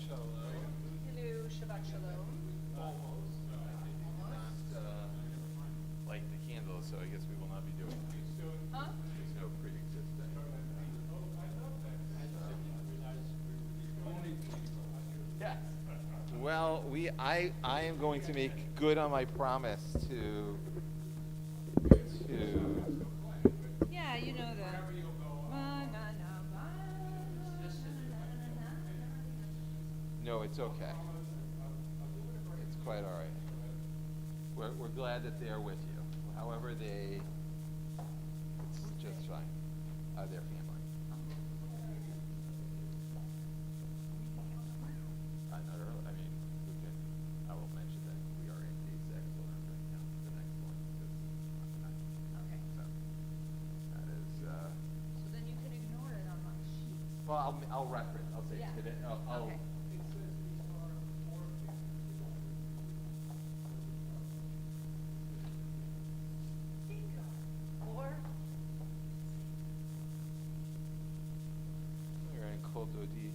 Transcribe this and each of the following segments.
Hello, Shabbat Shalom. Almost. Not light the candles, so I guess we will not be doing that. Huh? There's no pre-existing. Yes. Well, I am going to make good on my promise to. Yeah, you know the. No, it's okay. It's quite all right. We're glad that they're with you. However, it's just fine. Their family. Not early. I mean, I will mention that we are in day 6, so we're not going to count the next one because it's not tonight. Okay. So that is. So then you can ignore it on my sheet. Well, I'll reference. I'll say Yeah. today. Okay. Or We're in Kol Dodi.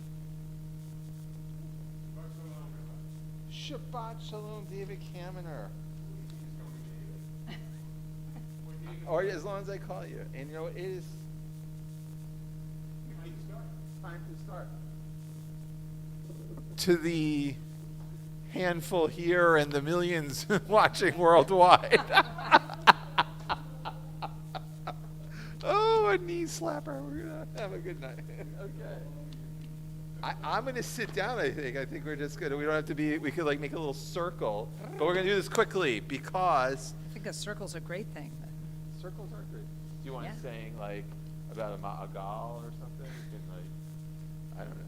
Shabbat Shalom, David Kaminer. Or as long as I call you. And you know, it is time to start. To the handful here and the millions watching worldwide. Oh, a knee slapper. We're going to have a good night. Okay. I'm going to sit down, I think. I think we're just good. We don't have to be, we could like make a little circle. But we're going to do this quickly because I think a circle's a great thing. circles are great. Do you want Yeah. to saying like about a ma'agal or something? You can like, I don't know.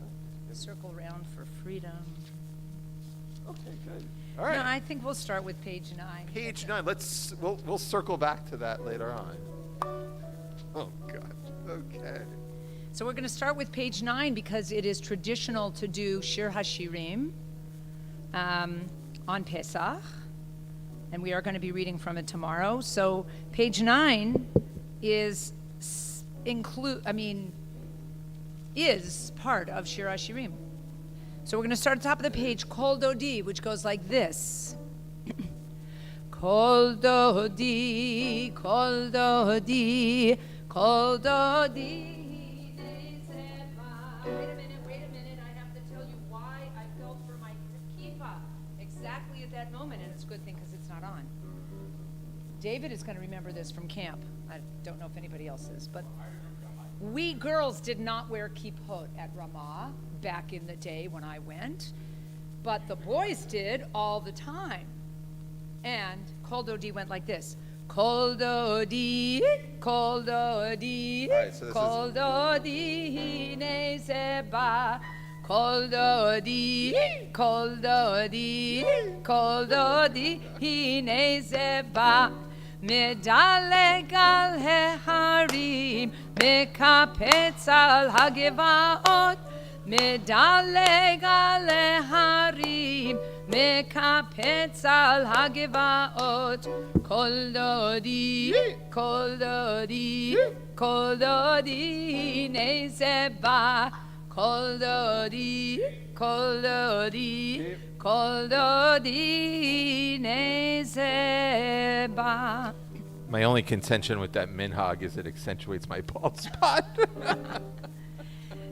Circle round for freedom. Okay, good. All right. No, I think we'll start with page 9. Page 9. We'll circle back to that later on. Oh God. Okay. So we're going to start with page 9 because it is traditional to do Shir HaShirim on Pesach, and we are going to be reading from it tomorrow. So page 9 is part of Shir HaShirim. So we're going to start at the top of the page, Kol Dodi, which goes like this. Kol Dodi, Kol Dodi, Kol Dodi. Wait a minute, I have to tell you why I felt for my kippah exactly at that moment, and it's a good thing because it's not on. David is going to remember this from camp. I don't know if anybody else is, but we girls did not wear kippot at Ramah back in the day when I went, but the boys did all the time. And Kol Dodi went like this. Kol Dodi, Kol Dodi, All right, so this Kol Dodi, Hine Seba, Kol Dodi, Kol Dodi, Kol Dodi, Hine Seba. Medaleg al heharim, mekapetz al hagevaot. Medaleg al heharim, mekapetz al hagevaot. Kol Dodi, Kol Dodi, Kol Dodi, Hine Seba. Kol Dodi, Kol Dodi, Kol Dodi, Hine Seba. My only contention with that minhag is it accentuates my bald spot.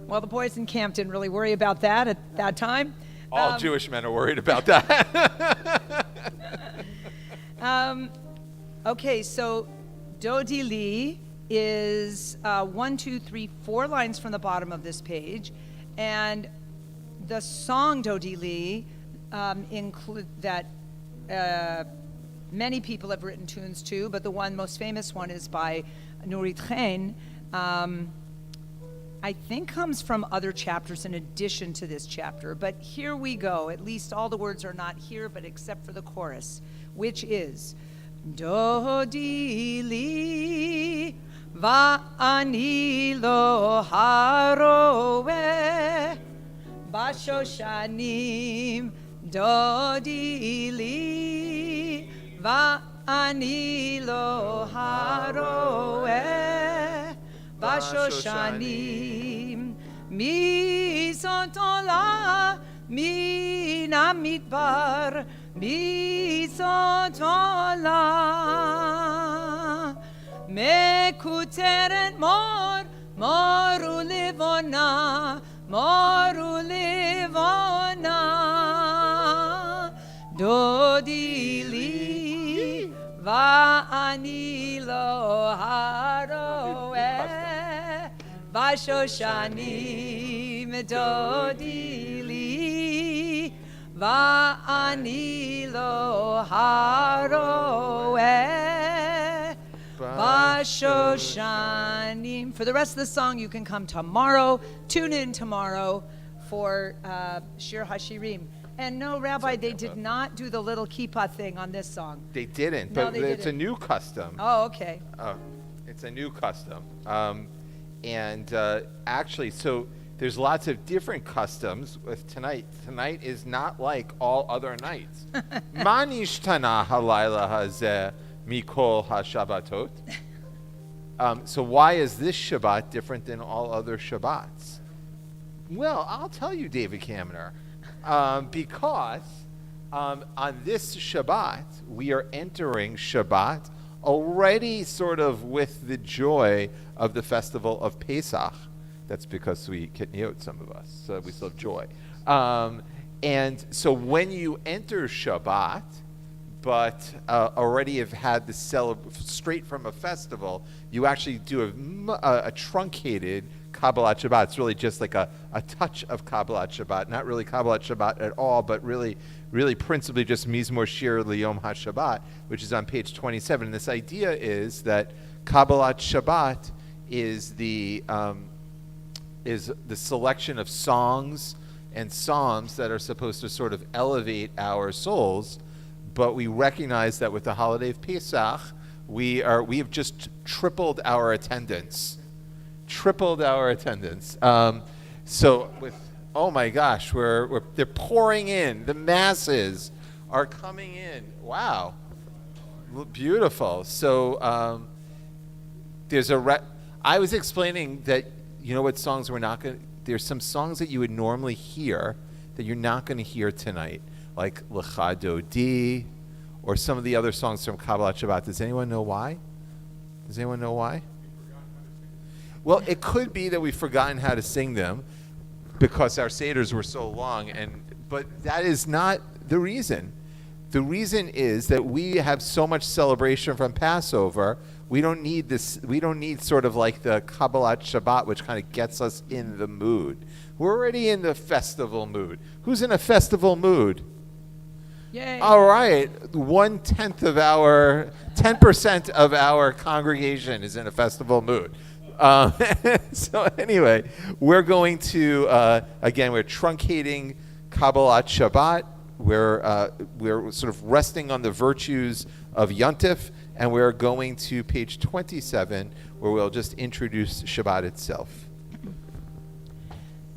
Well, the boys in camp didn't really worry about that at that time. All Jewish men are worried about that. Okay, so Dodi Li is 1, 2, 3, 4 lines from the bottom of this page, and the song Dodi Li include that many people have written tunes to, but the most famous one is by Nurit Chen. I think comes from other chapters in addition to this chapter, but here we go. At least all the words are not here, but except for the chorus, which is Dodi li va'ani lo haroeh bashoshanim. Dodi li va'ani lo haroeh bashoshanim. Mi zot ola מן המדבר ביסוד עולה מקוטרת מור ולבונה דודי לי ואני לא הרואה בשושנים דודי לי ואני לא הרואה בשושנים. For the rest of the song, you can come tomorrow. Tune in tomorrow for Shir HaShirim. And no, Rabbi, they did not do the little kippah thing on this song. They didn't, No, but they it's didn't. a new custom. Oh, okay. It's a new custom. Actually, so there's lots of different customs with tonight. Tonight is not like all other nights. Ma nishtana halayla hazeh mikol hashabbatot. So why is this Shabbat different than all other Shabbats? Well, I'll tell you, David Kaminer. Because on this Shabbat, we are entering Shabbat already sort of with the joy of the festival of Pesach. That's because we kitniot, some of us, so we still have joy. And so when you enter Shabbat, but already have had the straight from a festival, you actually do a truncated Kabbalat Shabbat. It's really just like a touch of Kabbalat Shabbat, not really Kabbalat Shabbat at all, but really principally just Mizmor Shir Liyom HaShabbat, which is on page 27. And this idea is that Kabbalat Shabbat is the selection of songs and psalms that are supposed to sort of elevate our souls, but we recognize that with the holiday of Pesach, we have just tripled our attendance. So with, oh my gosh, they're pouring in. The masses are coming in. Wow, beautiful. So I was explaining that, you know what songs we're not going to, there's some songs that you would normally hear that you're not going to hear tonight, like Lecha Dodi, or some of the other songs from Kabbalat Shabbat. Does anyone know why? Well, it could be that we've forgotten how to sing them because our seders were so long, but that is not the reason. The reason is that we have so much celebration from Passover. We don't need this. We don't need sort of like the Kabbalat Shabbat, which kind of gets us in the mood. We're already in the festival mood. Who's in a festival mood? Yay. All right, 10% of our congregation is in a festival mood. So anyway, we're going to, again, we're truncating Kabbalat Shabbat. We're sort of resting on the virtues of Yontif, and we're going to page 27, where we'll just introduce Shabbat itself.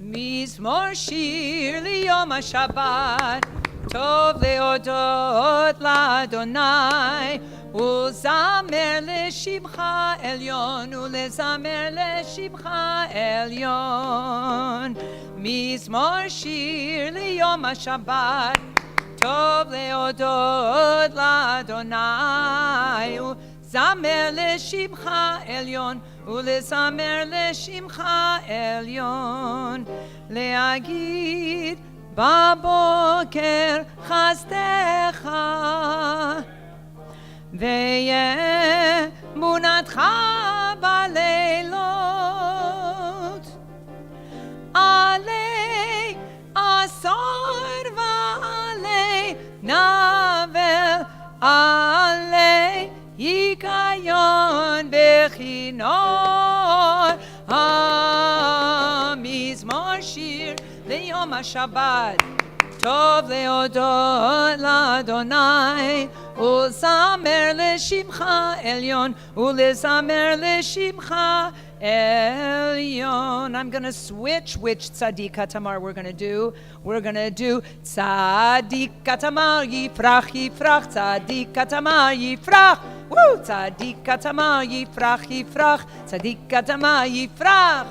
Mizmor Shir Liyom HaShabbat Tov leodot l'Adonai ולזמר לשבחה עליון ולזמר לשבחה עליון מזמור שיר ליום השבת טוב להודות לאדוני ולזמר לשבחה עליון ולזמר לשמחה עליון להגיד בבוקר חסדך ואמונתך בלילות עלי עשור ועלי נבל עלי היגיון בכינור המזמור שיר ליום השבת טוב להודות לאדוני ולזמר לשמך עליון ולזמר לשמך עליון. I'm going to switch which tzaddik hatamar we're going to do. We're going to do tzaddik hatamar yifrach yifrach tzaddik hatamar yifrach. Woo! tzaddik hatamar yifrach yifrach tzaddik hatamar yifrach.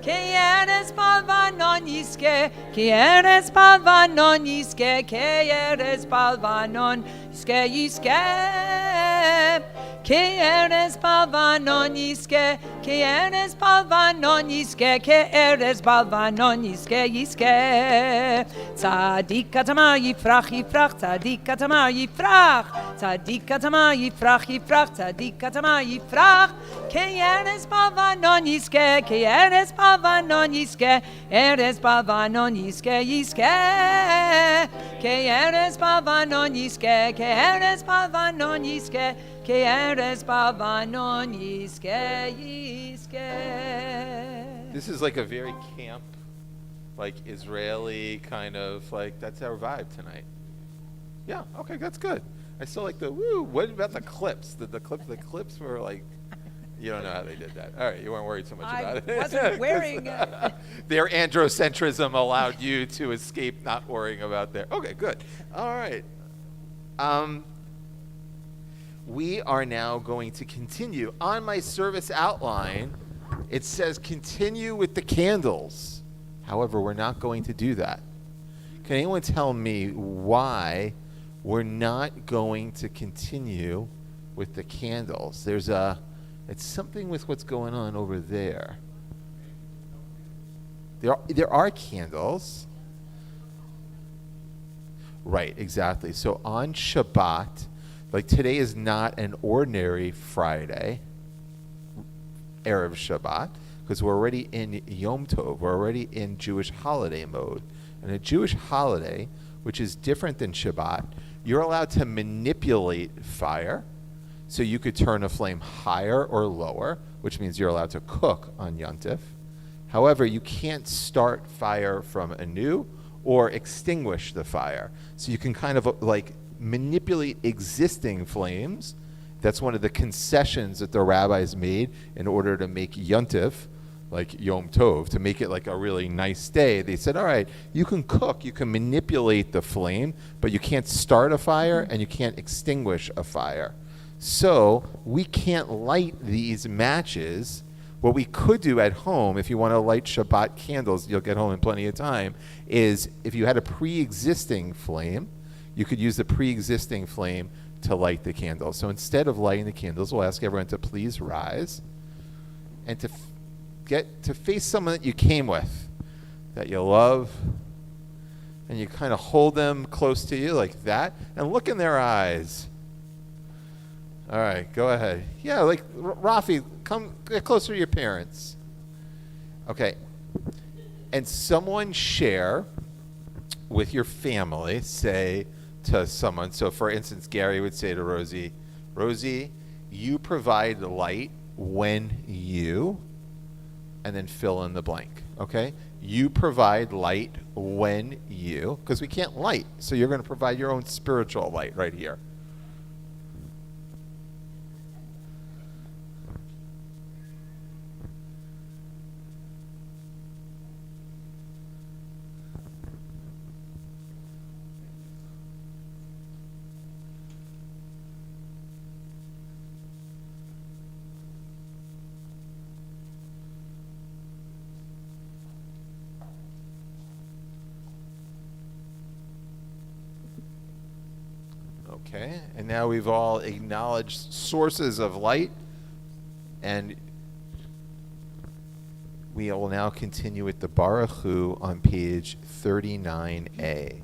Ki eres balvanon yiske, ki eres balvanon yiske, ki eres balvanon yiske yiske. Ki eres balvanon yiske, ki eres balvanon yiske, ki eres balvanon yiske yiske. Tzadik atama yifrach yifrach, tzadik atama yifrach, tzadik atama yifrach yifrach, tzadik atama yifrach. Ki eres balvanon yiske, ki eres balvanon yiske, eres balvanon yiske yiske. Ki eres balvanon yiske, ki eres balvanon yiske, ki eres balvanon yiske yiske. This is like a very camp, like Israeli kind of like, that's our vibe tonight. Yeah, okay, that's good. I still like the woo. What about the clips? The clips were like, you don't know how they did that. All right, you weren't worried so much about it. I wasn't wearing their androcentrism allowed you to escape not worrying about their. Okay, good. All right. We are now going to continue. On my service outline, it says continue with the candles. However, we're not going to do that. Can anyone tell me why we're not going to continue with the candles? It's something with what's going on over there. There are candles. Right, exactly. So on Shabbat, like today is not an ordinary Friday, Erev Shabbat, because we're already in Yom Tov. We're already in Jewish holiday mode. And a Jewish holiday, which is different than Shabbat, you're allowed to manipulate fire. So you could turn a flame higher or lower, which means you're allowed to cook on Yontif. However, you can't start fire from anew or extinguish the fire. So you can kind of like manipulate existing flames. That's one of the concessions that the rabbis made in order to make Yontif, like Yom Tov, to make it like a really nice day. They said, all right, you can cook, you can manipulate the flame, but you can't start a fire and you can't extinguish a fire. So we can't light these matches. What we could do at home, if you want to light Shabbat candles, you'll get home in plenty of time, is if you had a pre-existing flame, you could use the pre-existing flame to light the candles. So instead of lighting the candles, we'll ask everyone to please rise and to get to face someone that you came with, that you love, and you kind of hold them close to you like that, and look in their eyes. All right, go ahead. Yeah, like Rafi, come get closer to your parents. Okay. And someone share with your family, say to someone. So for instance, Gary would say to Rosie, Rosie, you provide the light when you, and then fill in the blank, okay? You provide light when you, because we can't light, so you're going to provide your own spiritual light right here. Okay, and now we've all acknowledged sources of light, and we will now continue with the Baruch Hu on page 39A.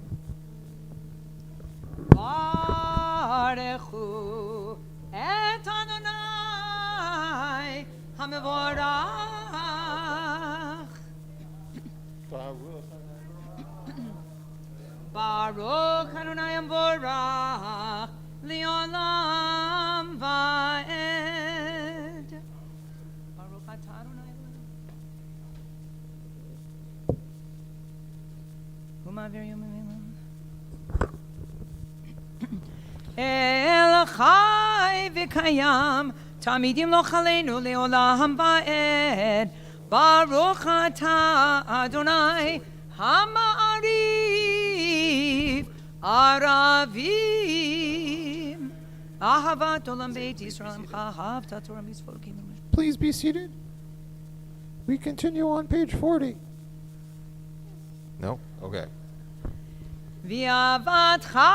Baruch Hu et Adonai HaMevorach. Baruch Adonai HaMevorach Le'olam Va'ed. Baruch atah Adonai Hu ma'avir yom v'leilam. El Chai v'Kayam Tamidim lo chaleinu le'olam va'ed. Baruch atah Adonai Hama'arif Aravim Ahavat Olam Beit Yisrael Chahavta Torah Mitzvot. Please be seated. We continue on page 40. No? Okay. V'avatcha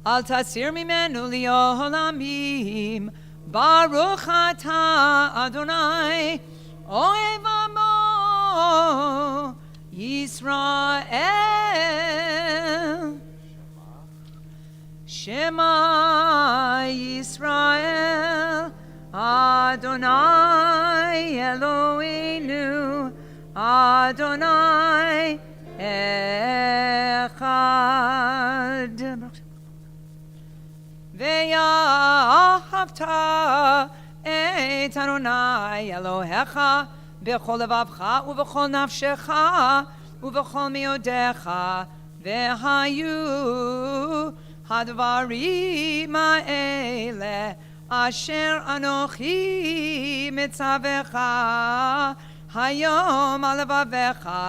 al tasir mimenu li'olamim Baruch ata Adonai Ohev amo Yisrael Shema Yisrael Adonai Eloheinu Adonai Echad Ve'ahavta et Adonai Elohecha b'chol levavcha u'b'chol nafshecha u'b'chol miodecha ve'hayu hadvarim ha'ele asher anochi mitzavecha hayom al levavecha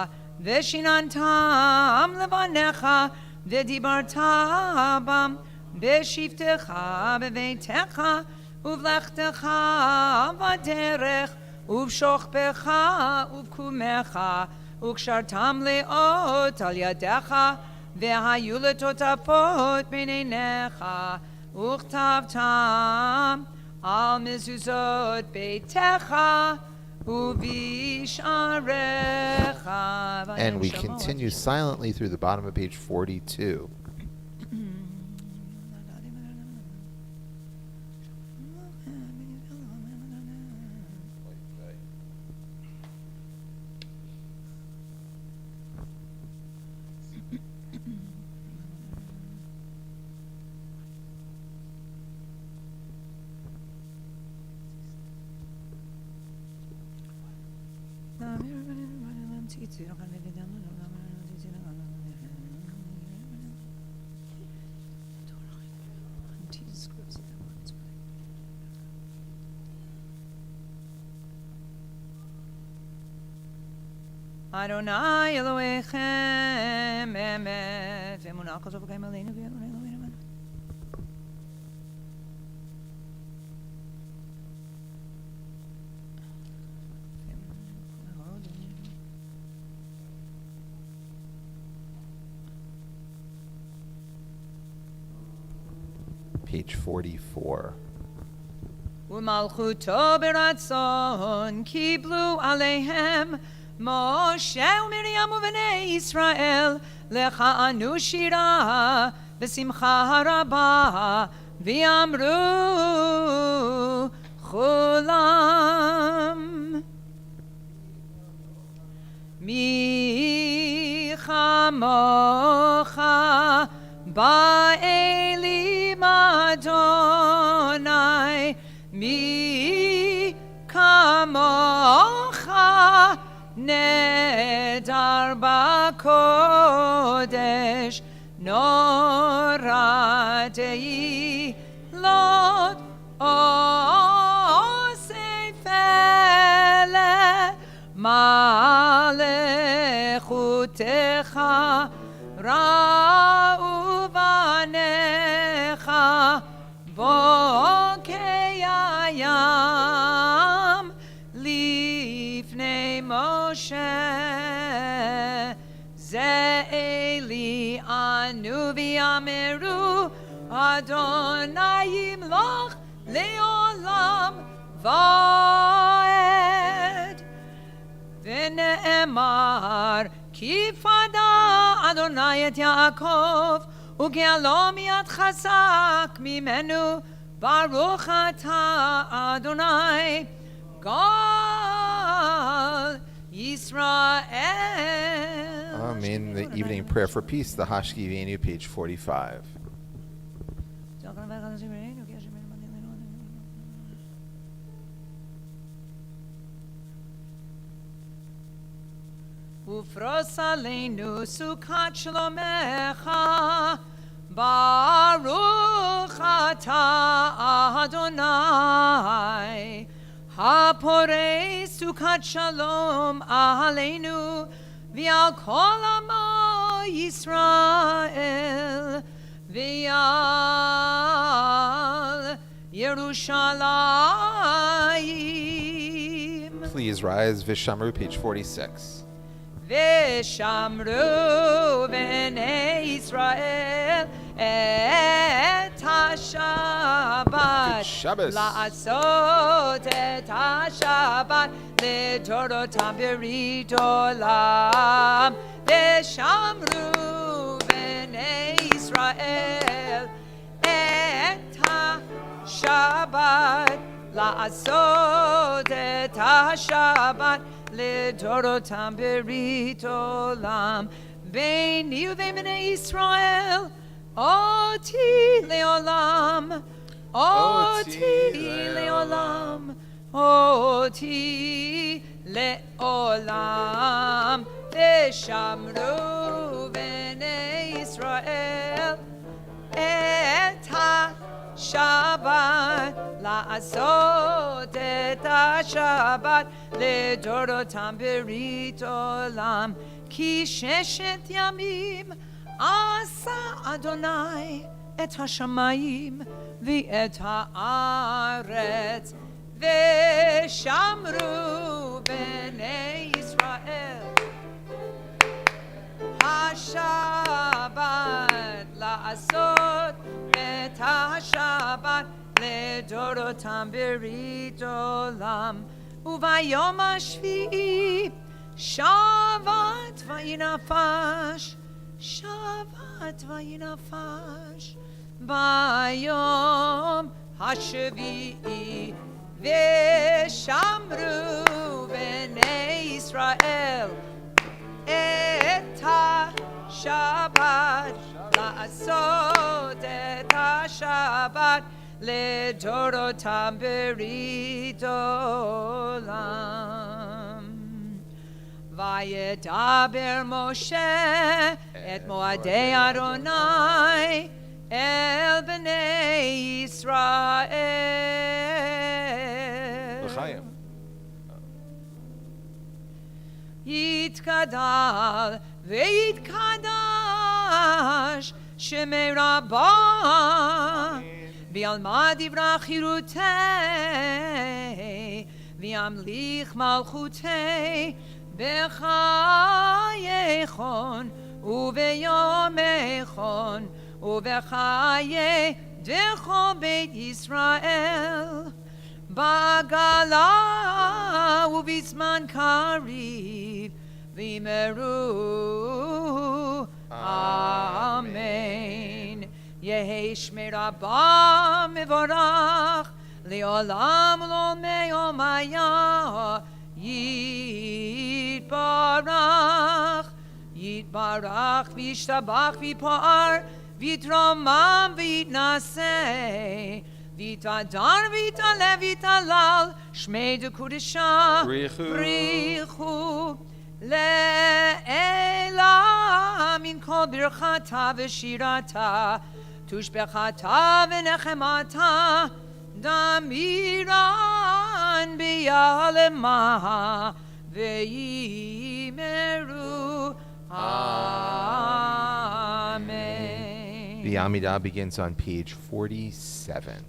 ve'shinantam levanecha ve'dibarta bam be'shivtecha be'veitecha uvlechtecha v'derech uv'shochpecha uv'kumecha וקשרתם לאות על ידיך והיו לטוטפות בין עיניך וכתבתם על מזוזות ביתך ובשעריך. And we continue silently through the bottom of page 42. Adonai Elohechem emet ve'emunah kol tovim aleinu ve'Adonai Eloheinu. Page 44. U'malchuto beratzon kiblu aleihem Moshe u'Miriam u'bnei Yisrael lecha'anu shira b'simcha rabah v'yamru chulam mi chamocha ba'elim Adonai mi kamocha Nedar b'kodesh noratei lot osefele malechutecha ra'u banecha bokei hayam lifnei Moshe Ze'eli anu v'yameru Adonai yimloch le'olam va'ed v'ne'emar kifada Adonai et Yaakov u'ge'alo miyad chazak mimenu Baruch ata Adonai God Yisrael. In the evening prayer for peace, the Hashki Venu, page 45. Ufros aleinu sukat shlomecha Baruch ata Adonai Haporei sukat shalom aleinu v'al kol amo Yisrael v'al Yerushalayim please rise. Vishamru, page 46. ושמרו בני ישראל את השבת, Shabbos. לעשות את השבת לדורותם ברית עולם. ושמרו בני ישראל את השבת, לעשות את השבת לדורותם ברית עולם. ביני ובין בני ישראל אותי לעולם, אותי לעולם, אותי לעולם. ושמרו בני ישראל את השבת, לעשות את השבת לדורותם ברית עולם. כי 6 ימים עשה אדוני את השמיים ואת הארץ, ושמרו בני ישראל השבת, לעשות את השבת לדורותם ברית עולם. וביום השביעי שבת וינפש, שבת וינפש ביום השביעי. ושמרו בני ישראל את השבת, לעשות את השבת לדורותם ברית עולם. וידבר משה את מועדי אדוני אל בני ישראל. L'chaim. יתגדל ויתקדש שמי רבה, וילמד דברי חירותי, וימליך מלכותי בחייכון וביומכון ובחיי דכל בית ישראל, בגלה ובזמן קריב, ואמרו אמן. יהי שמי רבה מבורך לעולם ולעולמי עולמיה. יתברך, יתברך וישתבח ויפאר ויתרומם ויתנשא, ויתהדר ויתעלה ויתהלל שמי דקודשה בריחו לעילה מן כל ברכתה ושירתה, תושבחתה ונחמתה, דמירן ביעלמה ויאמרו amen. The Amidah begins on page 47.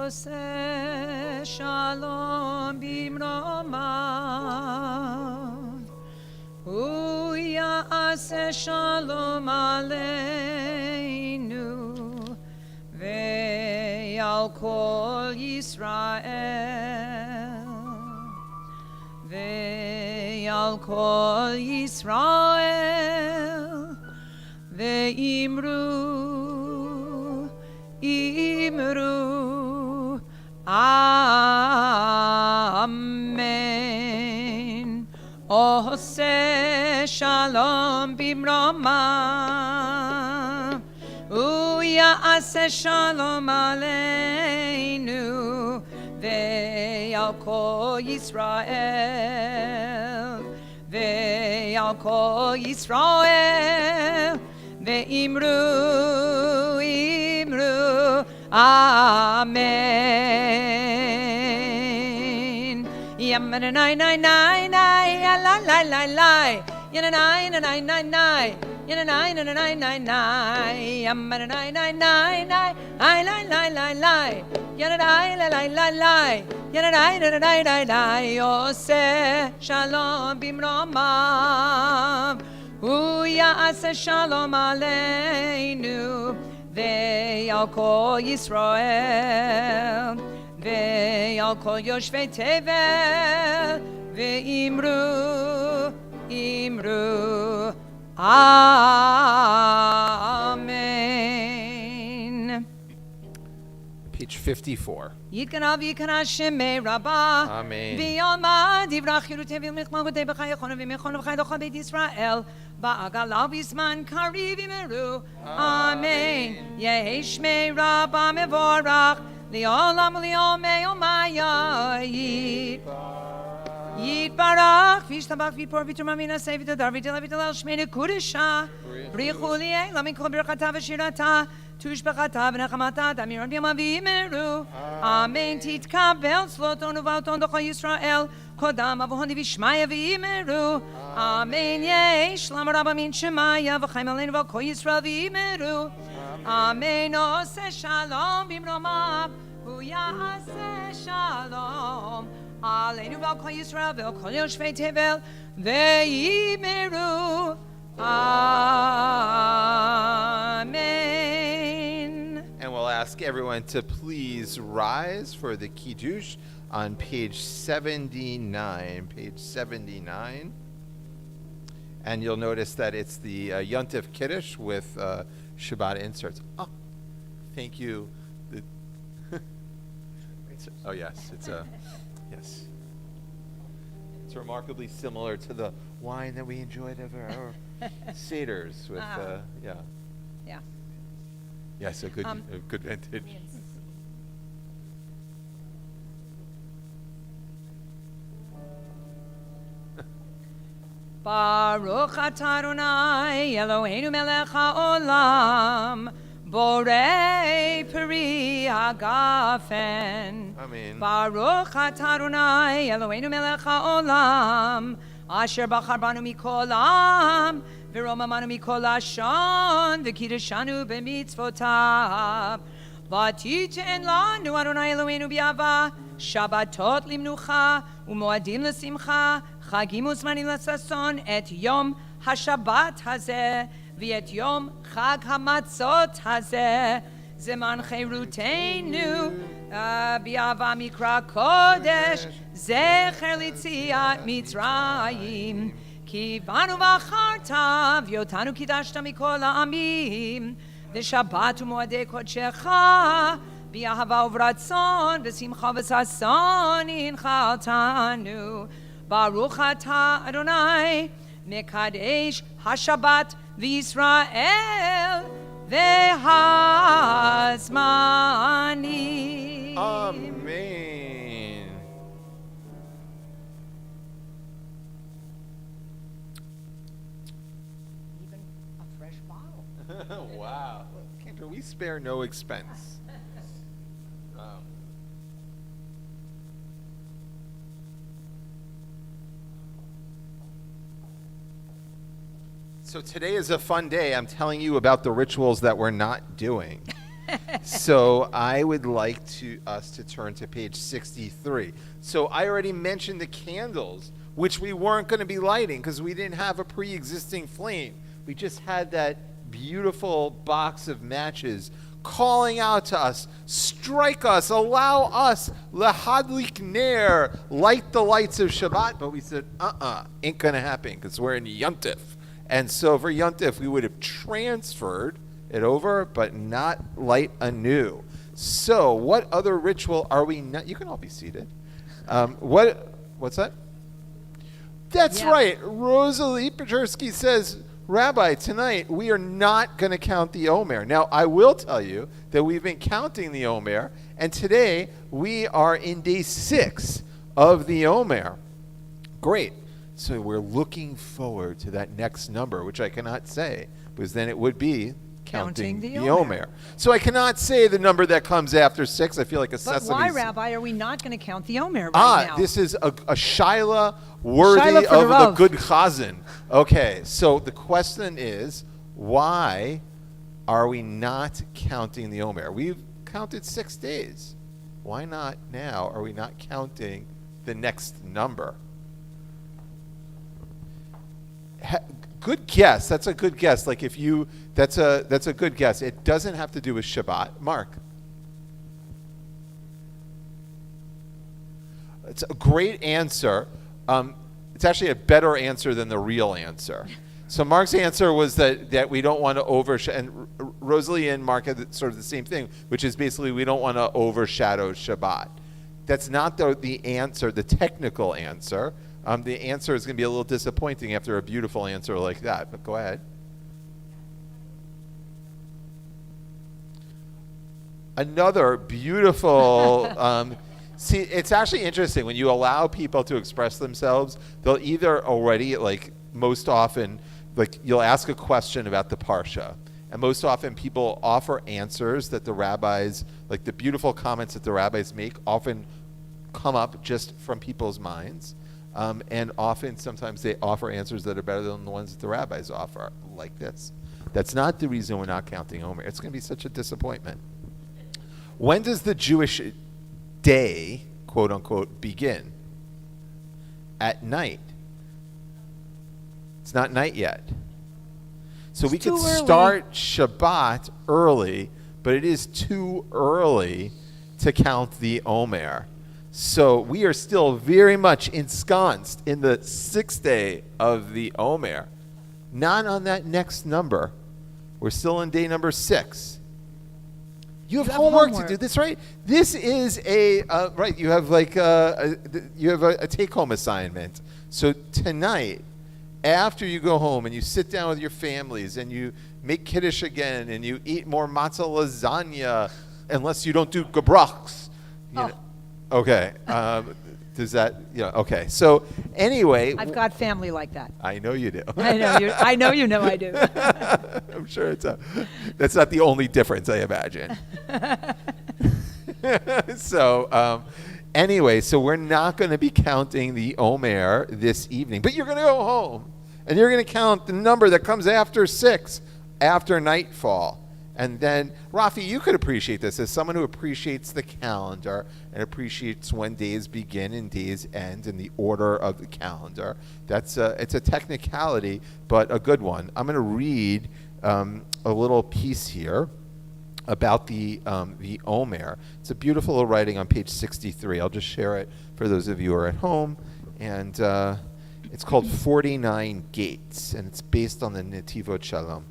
Ose shalom bimromav. Uyase shalom aleinu. Ve'al kol Yisrael. Ve'al kol Yisrael. Ve'imru, imru, amen. Ose shalom bimroma, uyase shalom aleinu, ve'al kol Yisrael, ve'al kol Yisrael. Ve'imru, imru, amen. Yamanai, nai, nai, nai, la, la, la, la. Yanai, nai, nai, nai. Yanai, nai, nai, nai, nai. Yamanai, nai, nai, nai. Ai, la, la, la, la. Yanai, la, la, la, la. Yanai, nai, nai, nai, nai. Ose shalom bimromam. Uyase shalom aleinu, ve'al kol Yisrael, ve'al kol yoshvei tevel, ve'imru, imru, amen. Page 54. Yitkan Shemei Rabbah. Amen. V'yalma divrach Yerutei v'michmagotei b'chayachonu v'michonu v'chaydocha beit Yisrael. Ba'agalav b'zman kariv yimeru. Amen. Yehi Shmei Rabbah mevorach. Li'olam u'li'omei omayah. Yitbarach v'yishtabach v'yipor v'turma minasei v'tadar v'yidel v'yidel Shmei nekudesha. Brichu li'eh lamikol birchata v'shirata. Tushbachata v'nechamata damiron b'yama v'imeru. Amen. Titkabel sloton uvalton docha Yisrael. Kodam avohon v'shmaya v'imeru. Amen. Yesh lam rabba min shemaya v'chaim aleinu v'kol Yisrael v'imeru. Amen. Ose shalom b'mromav. Uyase shalom. Aleinu v'kol Yisrael v'kol yoshvei tevel v'imeru. Amen. And we'll ask everyone to please rise for the Kiddush on page 79. Page 79. And you'll notice that it's the Yontif Kiddush with Shabbat inserts. Oh, thank you. Oh, yes. Yes. It's remarkably similar to the wine that we enjoyed of our seders with, yeah. Yeah. Yes, a good vintage. Baruch atah Adonai Eloheinu melech haolam borei peri hagafen. Amen. Baruch atah Adonai Eloheinu melech haolam asher bachar banu mikol am v'romamanu mikol lashon v'kiddeshanu b'mitzvotav v'titen lanu Adonai Eloheinu b'yava Shabbatot limnucha u'moadim l'simcha chagim uzmanim l'sason et yom hashabbat hazeh v'et yom chag hamatzot hazeh zeman cherutenu b'yava mikra kodesh zecher litziat mitzrayim ki banu v'acharta v'yotanu kidashta mikol ha'amim v'shabbat u'moadei kodshecha b'yahava uvratzon v'simcha v'sason inchaltanu Baruch atah Adonai mekadesh hashabbat v'Yisrael v'hazmanim. Amen. Even a fresh bottle. Wow. Kendra, we spare no expense. Wow. So today is a fun day. I'm telling you about the rituals that we're not doing. So I would like us to turn to page 63. So I already mentioned the candles, which we weren't going to be lighting because we didn't have a pre-existing flame. We just had that beautiful box of matches calling out to us, strike us, allow us, lahadlik ner, light the lights of Shabbat. But we said, ain't going to happen because we're in Yontif. And so for Yontif, we would have transferred it over, but not light anew. So what other ritual are we not? You can all be seated. What's that? That's right. Rosalie Pechersky says, Rabbi, tonight we are not going to count the Omer. Now, I will tell you that we've been counting the Omer, and today we are in day 6 of the Omer. Great. So we're looking forward to that next number, which I cannot say, because then it would be counting the Omer. So I cannot say the number that comes after 6. I feel like a sesame. But why, Rabbi, are we not going to count the Omer right now? This is a shaila worthy of the good chazan. Okay, so the question is, why are we not counting the Omer? We've counted 6 days. Why not now are we not counting the next number? Good guess. That's a good guess. Like if you, that's a good guess. It doesn't have to do with Shabbat. Mark. It's a great answer. It's actually a better answer than the real answer. So Mark's answer was that we don't want to and Rosalie and Mark had sort of the same thing, which is basically we don't want to overshadow Shabbat. That's not the answer, the technical answer. The answer is going to be a little disappointing after a beautiful answer like that, but go ahead. Another beautiful, see, it's actually interesting when you allow people to express themselves, they'll either already, like most often, like you'll ask a question about the Parsha, and most often people offer answers that the rabbis, like the beautiful comments that the rabbis make often come up just from people's minds. And often, sometimes they offer answers that are better than the ones that the rabbis offer, like this. That's not the reason we're not counting Omer. It's going to be such a disappointment. When does the Jewish day, quote unquote, begin? At night. It's not night yet. So we could start Shabbat early, but it is too early to count the Omer. So we are still very much ensconced in the 6th day of the Omer. Not on that next number. We're still in day number 6. You have homework to do. That's right. This is right. You have like you have a take-home assignment. So tonight, after you go home and you sit down with your families and you make kiddush again and you eat more matzah lasagna, unless you don't do gebrachs. You know. Okay. Does that? Yeah. Okay. So anyway, I've got family like that. I know you do. I know you. I know you know I do. I'm sure that's not the only difference, I imagine. So anyway, so we're not going to be counting the Omer this evening, but you're going to go home and you're going to count the number that comes after 6, after nightfall. And then, Rafi, you could appreciate this as someone who appreciates the calendar and appreciates when days begin and days end in the order of the calendar. It's a technicality, but a good one. I'm going to read a little piece here about the Omer. It's a beautiful little writing on page 63. I'll just share it for those of you who are at home. And it's called 49 Gates, and it's based on the Netivot Shalom.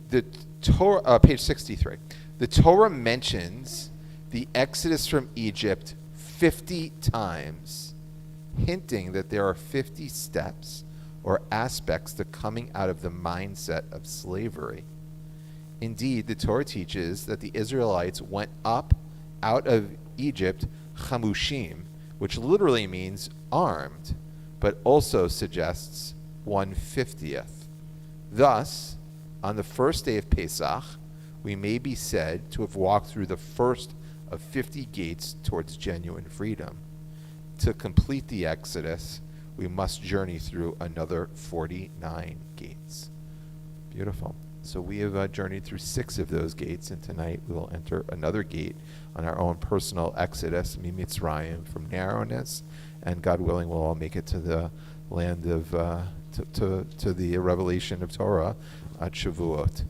The Torah, page 63. The Torah mentions the Exodus from Egypt 50 times, hinting that there are 50 steps or aspects to coming out of the mindset of slavery. Indeed, the Torah teaches that the Israelites went up out of Egypt chamushim, which literally means armed, but also suggests 1/50th. Thus, on the first day of Pesach, we may be said to have walked through the first of 50 gates towards genuine freedom. To complete the Exodus, we must journey through another 49 gates. Beautiful. So we have journeyed through 6 of those gates, and tonight we will enter another gate on our own personal exodus, Mimitzrayim, from narrowness, and God willing, we'll all make it to the land of, to the revelation of Torah at Shavuot.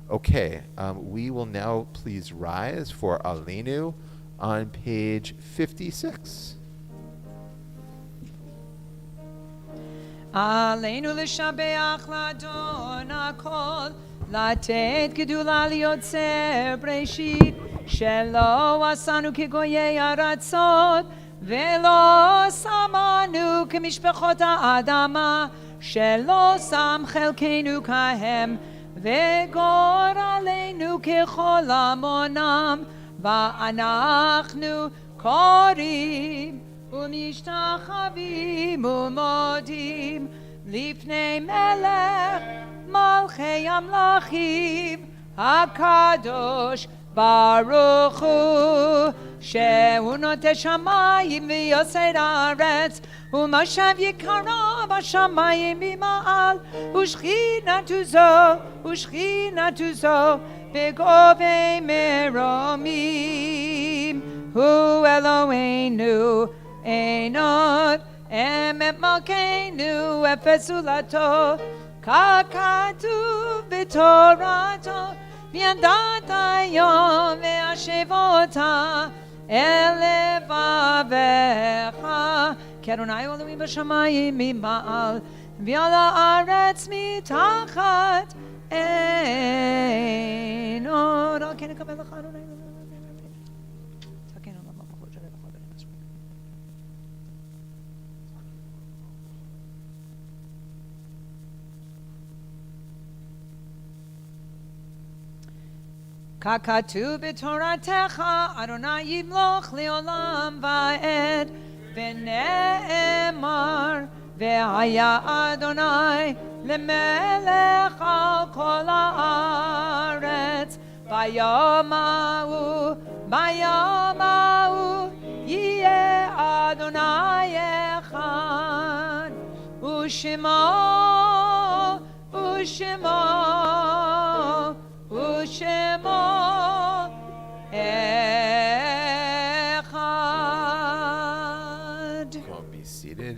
Okay, we will now please rise for Aleinu on page 56. עלינו לשבח לאדון הכל, לתת גדולה ליוצר בראשית, שלא עשנו כגויי ארצות, ולא שמנו כמשפחות האדמה, שלא שם חלקנו כהם, וגורלנו ככל המונם, ואנחנו קוראים ומשתחווים ומודים לפני מלך מלכי המלכים הקדוש ברוך הוא, שהוא נוטה שמיים ויוסר הארץ, ומשב יקרה בשמיים ממעל, ושכינתו זו בגובי מרומים. הוא אלוהינו אין עוד אמת מלכנו אפס זולתו, ככתוב בתורתו, וידעת היום והשבותה אל לבביך, כי אדוני הוא אלוהים בשמיים ממעל, ועל הארץ מתחת אין עוד. על כן נקבל לך אדוני. ככתוב בתורתך, אדוני ימלוך לעולם ועד, ונאמר, והיה אדוני למלך על כל הארץ, ביום ההוא יהיה אדוני אחד, ושמו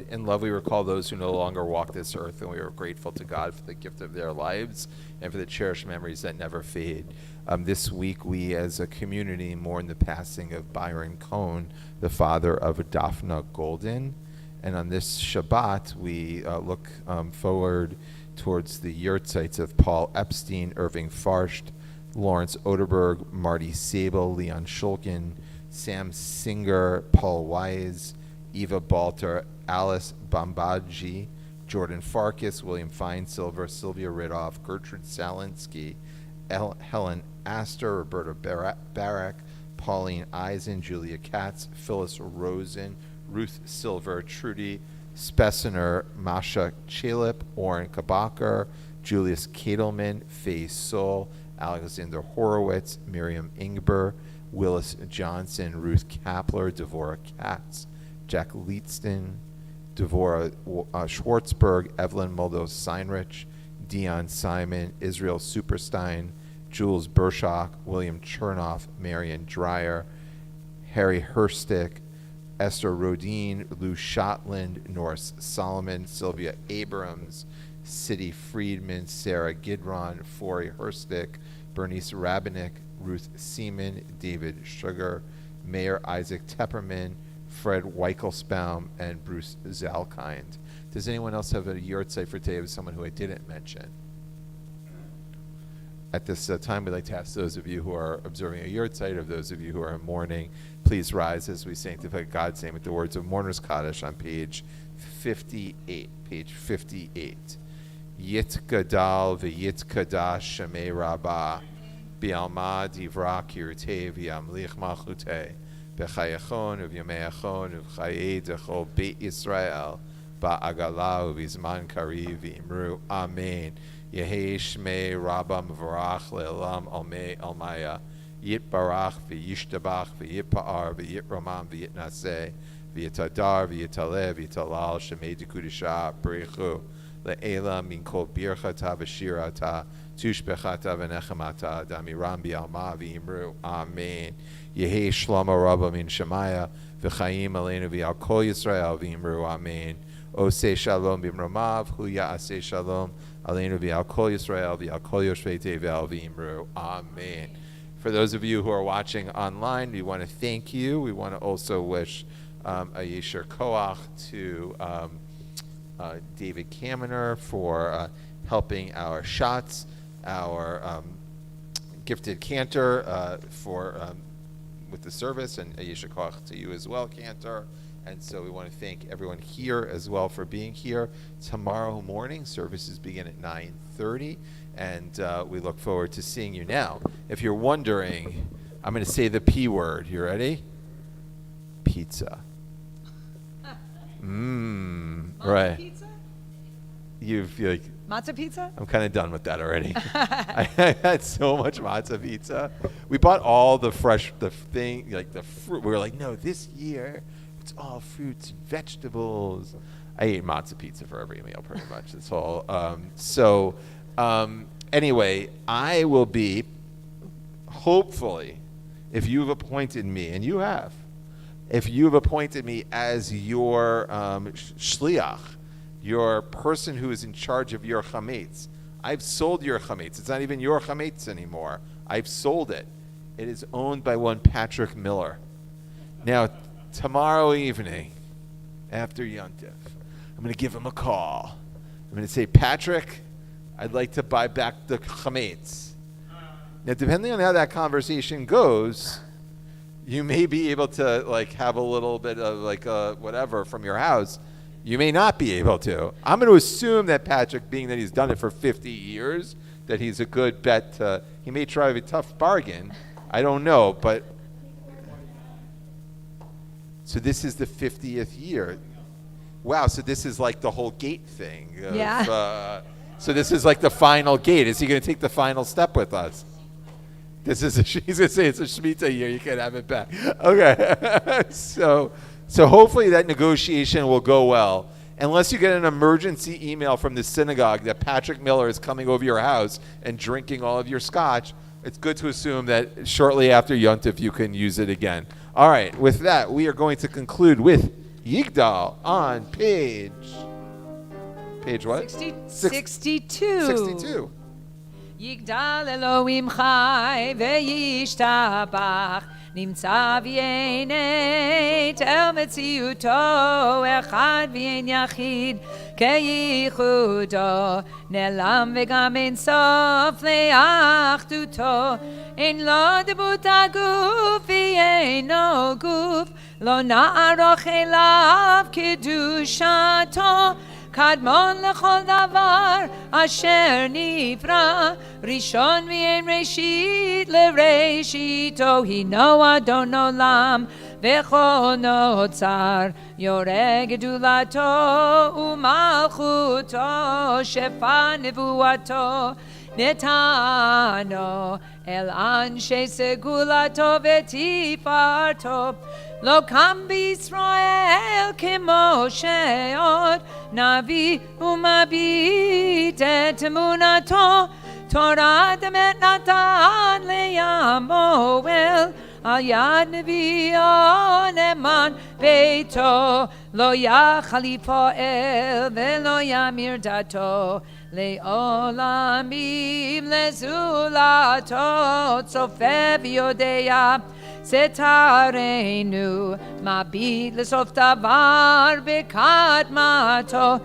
In love, we recall those who no longer walk this earth, and we are grateful to God for the gift of their lives and for the cherished memories that never fade. This week, we as a community mourn the passing of Byron Cohn, the father of Daphna Golden. And on this Shabbat, we look forward towards the yurtzites of Paul Epstein, Irving Farsht, Lawrence Oderberg, Marty Sable, Leon Shulkin, Sam Singer, Paul Wise, Eva Balter, Alice Bambaji, Jordan Farkas, William Feinsilver, Sylvia Ridoff, Gertrude Salinsky, Helen Astor, Roberta Barak, Pauline Eisen, Julia Katz, Phyllis Rosen, Ruth Silver, Trudy Spessiner, Masha Chalip, Oren Kabaker, Julius Kadelman, Faye Soul, Alexander Horowitz, Miriam Ingber, Willis Johnson, Ruth Kapler, Devorah Katz, Jack Leetston, Devorah Schwartzberg, Evelyn Muldo-Seinrich, Dion Simon, Israel Superstein, Jules Bershock, William Chernoff, Marion Dreyer, Harry Herstick, Esther Rodin, Lou Shotland, Norris Solomon, Sylvia Abrams, Sidney Friedman, Sarah Gidron, Forey Herstick, Bernice Rabinick, Ruth Seaman, David Sugar, Mayor Isaac Tepperman, Fred Weichelsbaum, and Bruce Zalkind. Does anyone else have a yurtzeit for today of someone who I didn't mention? At this time, we'd like to ask those of you who are observing a yurtzeit, of those of you who are in mourning, please rise as we sanctify God's name with the words of Mourner's Kaddish on page 58. Page 58. Yit gadal v'yit kadash shemei rabah bi'alma divra kirtei v'yamlich malchutei b'chayachon u'v'yameachon u'v'chayei dechol beit Yisrael ba'agala u'v'zman kariv v'imru amen. Yehei shmei rabba mevarach le'elam almei almaya yit barach v'yishtabach v'yit pa'ar v'yit romam v'yit naseh v'yit adar v'yit aleh v'yit alal shemei dekudisha b'richu le'ela min kol birchata v'shirata tushbechata v'nechamata damiram bi'alma v'imru amen. Yehi shlomo rabba min shemaya v'chaim aleinu v'al kol Yisrael v'imru amen. Oseh shalom b'mromav hu ya'aseh shalom aleinu v'al kol Yisrael v'al kol yoshvei tevel v'imru amen. For those of you who are watching online, we want to thank you. We want to also wish a Yesher Koach to David Kamener for helping our shots, our gifted cantor for with the service, and a Yesher Koach to you as well, cantor. And so we want to thank everyone here as well for being here. Tomorrow morning, services begin at 9:30. And we look forward to seeing you. Now, if you're wondering, I'm going to say the P word. You ready? Pizza. Right. Pizza? You feel like Matzah pizza? I'm kind of done with that already. I had so much matzah pizza. We bought all the fresh, the fruit. We were like, no, this year it's all fruits and vegetables. I ate matzah pizza for every meal, pretty much. That's all. Anyway, I will be, hopefully, if you've appointed me, and you have, if you've appointed me as your shliach, your person who is in charge of your chametz, I've sold your chametz. It's not even your chametz anymore. I've sold it. It is owned by one Patrick Miller. Now, tomorrow evening, after Yontif, I'm going to give him a call. I'm going to say, Patrick, I'd like to buy back the chametz. Now, depending on how that conversation goes, you may be able to have a little bit of whatever from your house. You may not be able to. I'm going to assume that Patrick, being that he's done it for 50 years, that he's a good bet. He may try a tough bargain. I don't know, but so this is the 50th year. Wow, so this is like the whole gate thing. Yeah. So this is like the final gate. Is he going to take the final step with us? He's going to say it's a Shemitah year. You can have it back. Okay. So hopefully that negotiation will go well. Unless you get an emergency email from the synagogue that Patrick Miller is coming over your house and drinking all of your scotch, it's good to assume that shortly after Yontif you can use it again. All right. With that, we are going to conclude with Yigdal on page what? 62. 62. Yigdal Elohim chai ve'yishtabach נמצא ויינט אל מציאותו אחד ואין יחיד כייחודו נעלם וגם אין סוף לאחדותו אין לו דמות הגוף ואינו גוף לא נערוך אליו קדושתו קדמון לכל דבר אשר נברא ראשון ואין ראשית לראשיתו הינו אדון עולם וכל נוצר יורה גדולתו ומלכותו שפע נבואתו נתנו אל אנשי סגולתו ותפארתו לא קם בישראל כמו שעוד נביא ומביט את אמונתו תורת אמת נתן לימואל על יד נביאו נאמן ביתו לא יחליף פועל ולא ימיר דתו לעולמים לזולתו צופה ויודע סתרנו מביט לסוף דבר בקדמתו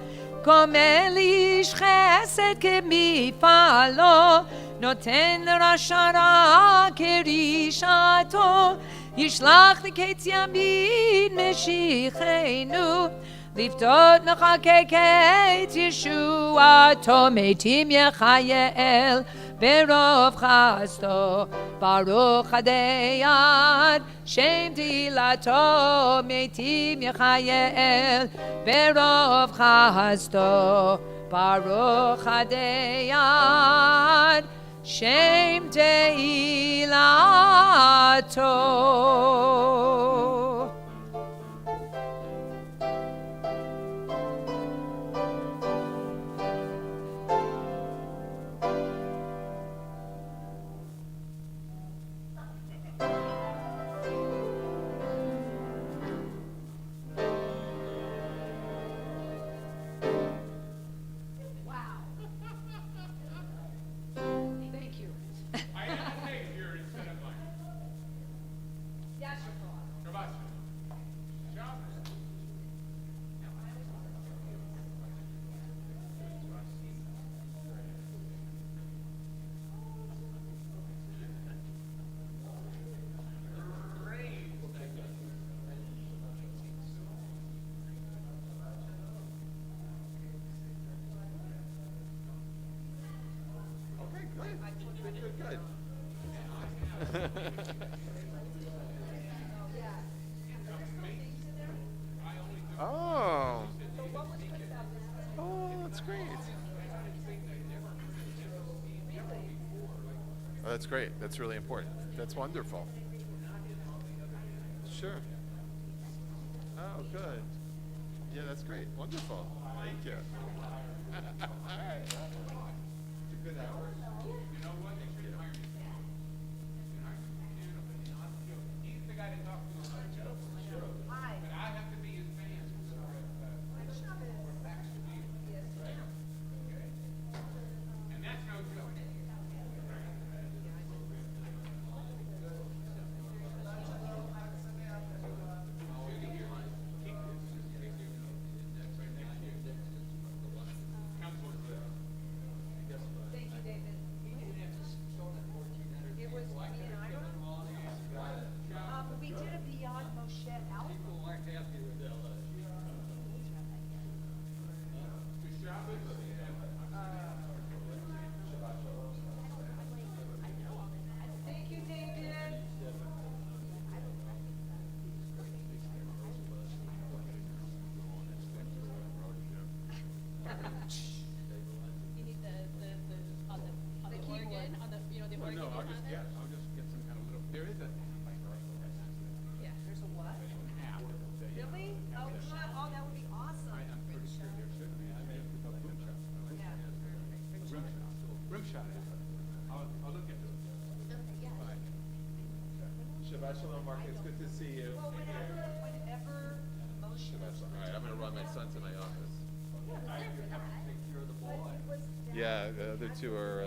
גומל איש חסד כמפעלו נותן לרשע רע כרישתו ישלח לקץ ימין משיחנו לפדות מחכה קץ ישועתו מתים יחייל ברוב חסדו ברוך הדיין שם תהילתו מתים יחייל ברוב חסדו ברוך הדיין שם תהילתו Good. Oh. Oh, that's great. Oh, that's great. That's really important. That's wonderful. Sure. Oh, good. Yeah, that's great. Wonderful. Thank you. All right. It's a good hour. You know what? They should hire me. He's the guy to talk to about Joe. Hi. But I have to be his man. And that's no joke. Thank you, David. It was me and Ira. We did a Beyond Moshe album. Thank you, David. You need on the keyboard. organ, on the, you know, the organ I'll behind it? just get some kind of little, there is a Yeah, there's a what? app. Really? Oh, God, oh, that would be awesome. I'm pretty sure there should be. I may have to go rim shot. Yeah. Rim shot. I'll look into it. Bye. Shabbat shalom, Mark. It's good to see you. Well, whenever Moshe Shabbat shalom. All right, I'm going to run my son to my office. I have to take care of the ball. Yeah, the other two are